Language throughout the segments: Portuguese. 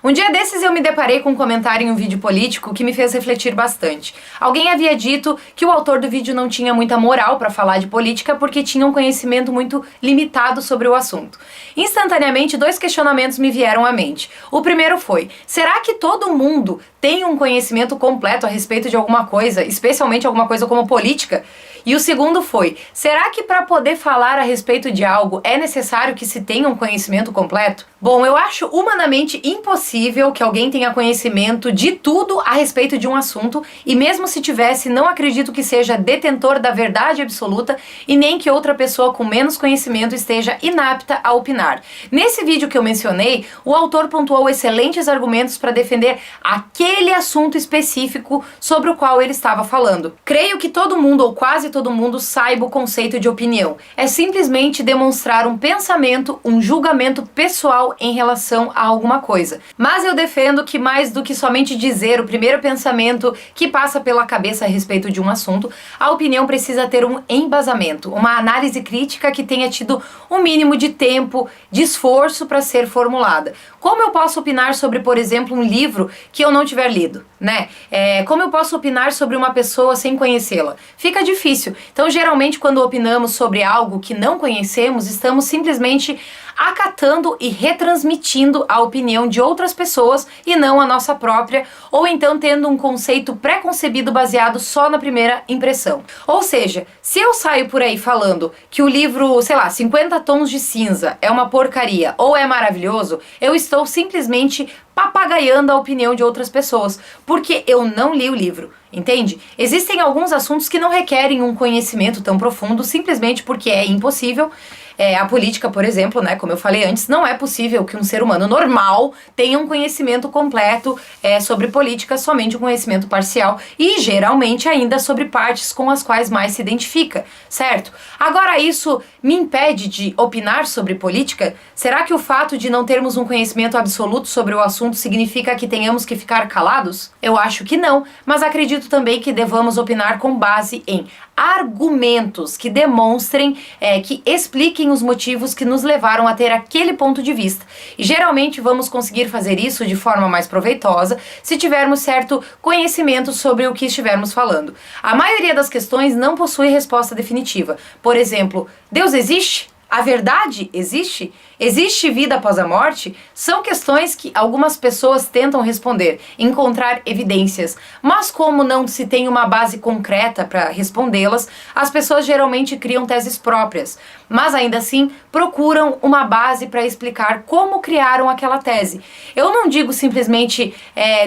Um dia desses eu me deparei com um comentário em um vídeo político que me fez refletir bastante. Alguém havia dito que o autor do vídeo não tinha muita moral para falar de política porque tinha um conhecimento muito limitado sobre o assunto. Instantaneamente, dois questionamentos me vieram à mente. O primeiro foi: será que todo mundo tem um conhecimento completo a respeito de alguma coisa, especialmente alguma coisa como política? E o segundo foi: será que para poder falar a respeito de algo é necessário que se tenha um conhecimento completo? Bom, eu acho humanamente impossível que alguém tenha conhecimento de tudo a respeito de um assunto, e mesmo se tivesse, não acredito que seja detentor da verdade absoluta e nem que outra pessoa com menos conhecimento esteja inapta a opinar. Nesse vídeo que eu mencionei, o autor pontuou excelentes argumentos para defender aquele assunto específico sobre o qual ele estava falando. Creio que todo mundo, ou quase todo mundo, saiba o conceito de opinião. É simplesmente demonstrar um pensamento, um julgamento pessoal em relação a alguma coisa. Mas eu defendo que mais do que somente dizer o primeiro pensamento que passa pela cabeça a respeito de um assunto, a opinião precisa ter um embasamento, uma análise crítica que tenha tido um mínimo de tempo, de esforço para ser formulada. Como eu posso opinar sobre, por exemplo, um livro que eu não tiver lido, né? Como eu posso opinar sobre uma pessoa sem conhecê-la? Fica difícil. Então, geralmente, quando opinamos sobre algo que não conhecemos, estamos simplesmente acatando e retransmitindo a opinião de outras pessoas e não a nossa própria, ou então tendo um conceito pré-concebido baseado só na primeira impressão. Ou seja, se eu saio por aí falando que o livro, sei lá, 50 Tons de Cinza é uma porcaria ou é maravilhoso, eu estou simplesmente papagaiando a opinião de outras pessoas, porque eu não li o livro. Entende? Existem alguns assuntos que não requerem um conhecimento tão profundo, simplesmente porque é impossível. A política, por exemplo, né, como eu falei antes, não é possível que um ser humano normal tenha um conhecimento completo sobre política, somente um conhecimento parcial e geralmente ainda sobre partes com as quais mais se identifica, certo? Agora, isso me impede de opinar sobre política? Será que o fato de não termos um conhecimento absoluto sobre o assunto significa que tenhamos que ficar calados? Eu acho que não, mas acredito também que devamos opinar com base em argumentos que demonstrem, que expliquem os motivos que nos levaram a ter aquele ponto de vista. E geralmente vamos conseguir fazer isso de forma mais proveitosa se tivermos certo conhecimento sobre o que estivermos falando. A maioria das questões não possui resposta definitiva. Por exemplo, Deus existe? A verdade existe? Existe vida após a morte? São questões que algumas pessoas tentam responder, encontrar evidências, mas como não se tem uma base concreta para respondê-las, as pessoas geralmente criam teses próprias, mas ainda assim procuram uma base para explicar como criaram aquela tese. Eu não digo simplesmente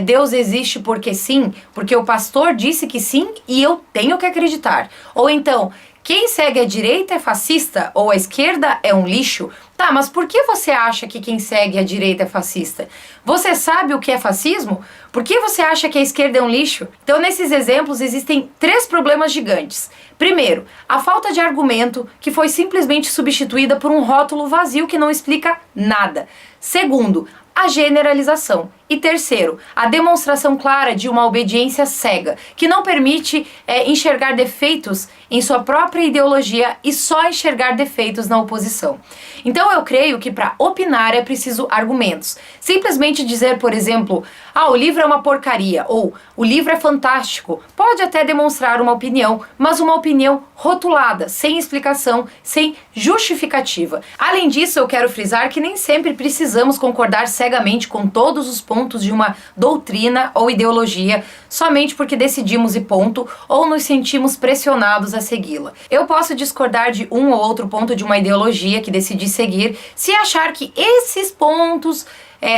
Deus existe porque sim, porque o pastor disse que sim e eu tenho que acreditar. Ou então, quem segue a direita é fascista ou a esquerda é um lixo? Tá, mas por que você acha que quem segue a direita é fascista? Você sabe o que é fascismo? Por que você acha que a esquerda é um lixo? Então, nesses exemplos, existem 3 problemas gigantes. Primeiro, a falta de argumento, que foi simplesmente substituída por um rótulo vazio que não explica nada. Segundo, a generalização. E terceiro, a demonstração clara de uma obediência cega, que não permite enxergar defeitos em sua própria ideologia e só enxergar defeitos na oposição. Então eu creio que para opinar é preciso argumentos. Simplesmente dizer, por exemplo, o livro é uma porcaria, ou o livro é fantástico, pode até demonstrar uma opinião, mas uma opinião rotulada, sem explicação, sem justificativa. Além disso, eu quero frisar que nem sempre precisamos concordar cegamente com todos os pontos de uma doutrina ou ideologia somente porque decidimos e ponto, ou nos sentimos pressionados a segui-la. Eu posso discordar de um ou outro ponto de uma ideologia que decidi seguir se achar que esses pontos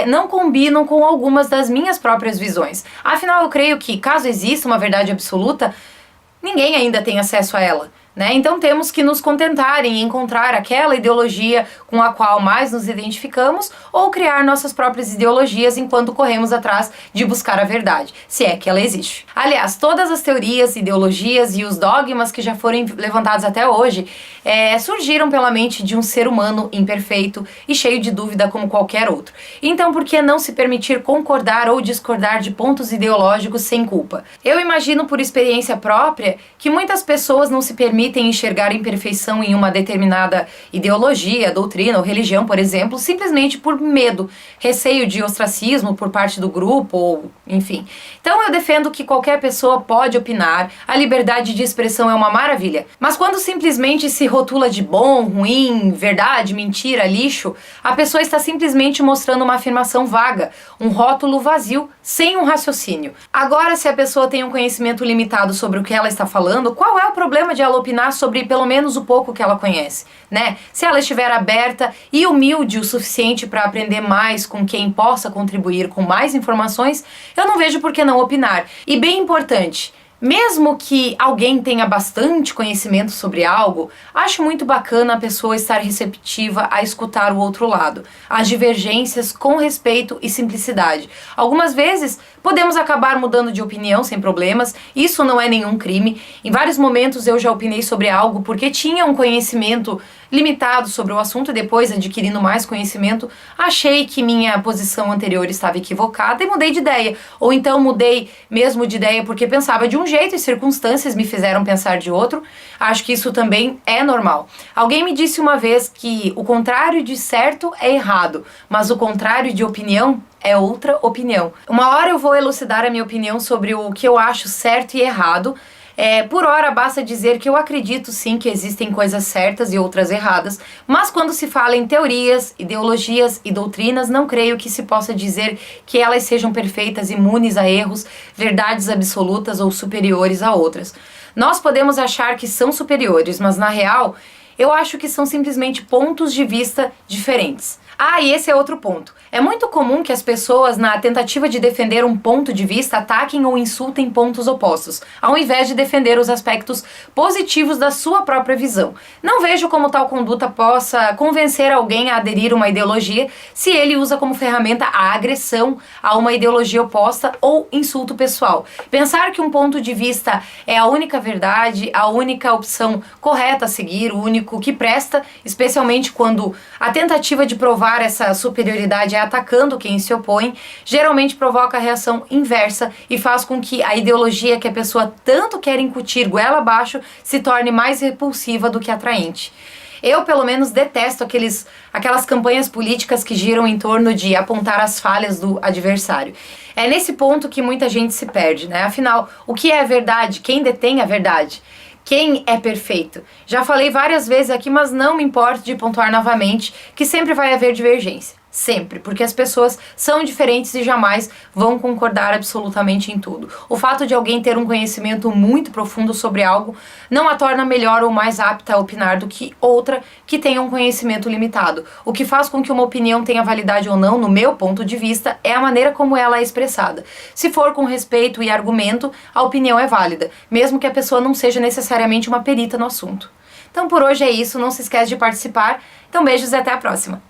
não combinam com algumas das minhas próprias visões. Afinal, eu creio que, caso exista uma verdade absoluta, ninguém ainda tem acesso a ela. Então temos que nos contentar em encontrar aquela ideologia com a qual mais nos identificamos ou criar nossas próprias ideologias enquanto corremos atrás de buscar a verdade, se é que ela existe. Aliás, todas as teorias, ideologias e os dogmas que já foram levantados até hoje surgiram pela mente de um ser humano imperfeito e cheio de dúvida como qualquer outro. Então, por que não se permitir concordar ou discordar de pontos ideológicos sem culpa? Eu imagino por experiência própria que muitas pessoas não se permitem permitem enxergar imperfeição em uma determinada ideologia, doutrina ou religião, por exemplo, simplesmente por medo, receio de ostracismo por parte do grupo, ou enfim. Então eu defendo que qualquer pessoa pode opinar, a liberdade de expressão é uma maravilha. Mas quando simplesmente se rotula de bom, ruim, verdade, mentira, lixo, a pessoa está simplesmente mostrando uma afirmação vaga, um rótulo vazio, sem um raciocínio. Agora, se a pessoa tem um conhecimento limitado sobre o que ela está falando, qual é o problema de ela opinar sobre pelo menos o pouco que ela conhece, né? Se ela estiver aberta e humilde o suficiente para aprender mais com quem possa contribuir com mais informações, eu não vejo por que não opinar. E bem importante, mesmo que alguém tenha bastante conhecimento sobre algo, acho muito bacana a pessoa estar receptiva a escutar o outro lado, as divergências com respeito e simplicidade. Algumas vezes podemos acabar mudando de opinião sem problemas, isso não é nenhum crime. Em vários momentos eu já opinei sobre algo porque tinha um conhecimento limitado sobre o assunto e depois, adquirindo mais conhecimento, achei que minha posição anterior estava equivocada e mudei de ideia. Ou então mudei mesmo de ideia porque pensava de um jeito e circunstâncias me fizeram pensar de outro. Acho que isso também é normal. Alguém me disse uma vez que o contrário de certo é errado, mas o contrário de opinião é outra opinião. Uma hora eu vou elucidar a minha opinião sobre o que eu acho certo e errado. Por hora basta dizer que eu acredito sim que existem coisas certas e outras erradas, mas quando se fala em teorias, ideologias e doutrinas, não creio que se possa dizer que elas sejam perfeitas, imunes a erros, verdades absolutas ou superiores a outras. Nós podemos achar que são superiores, mas na real, eu acho que são simplesmente pontos de vista diferentes. E esse é outro ponto. É muito comum que as pessoas, na tentativa de defender um ponto de vista, ataquem ou insultem pontos opostos, ao invés de defender os aspectos positivos da sua própria visão. Não vejo como tal conduta possa convencer alguém a aderir a uma ideologia se ele usa como ferramenta a agressão a uma ideologia oposta ou insulto pessoal. Pensar que um ponto de vista é a única verdade, a única opção correta a seguir, o único que presta, especialmente quando a tentativa de provar essa superioridade é atacando quem se opõe, geralmente provoca a reação inversa e faz com que a ideologia que a pessoa tanto quer incutir goela abaixo se torne mais repulsiva do que atraente. Eu, pelo menos, detesto aquelas campanhas políticas que giram em torno de apontar as falhas do adversário. É nesse ponto que muita gente se perde, né? Afinal, o que é a verdade? Quem detém a verdade? Quem é perfeito? Já falei várias vezes aqui, mas não me importo de pontuar novamente que sempre vai haver divergência. Sempre, porque as pessoas são diferentes e jamais vão concordar absolutamente em tudo. O fato de alguém ter um conhecimento muito profundo sobre algo não a torna melhor ou mais apta a opinar do que outra que tenha um conhecimento limitado. O que faz com que uma opinião tenha validade ou não, no meu ponto de vista, é a maneira como ela é expressada. Se for com respeito e argumento, a opinião é válida, mesmo que a pessoa não seja necessariamente uma perita no assunto. Então por hoje é isso, não se esquece de participar. Então beijos e até a próxima!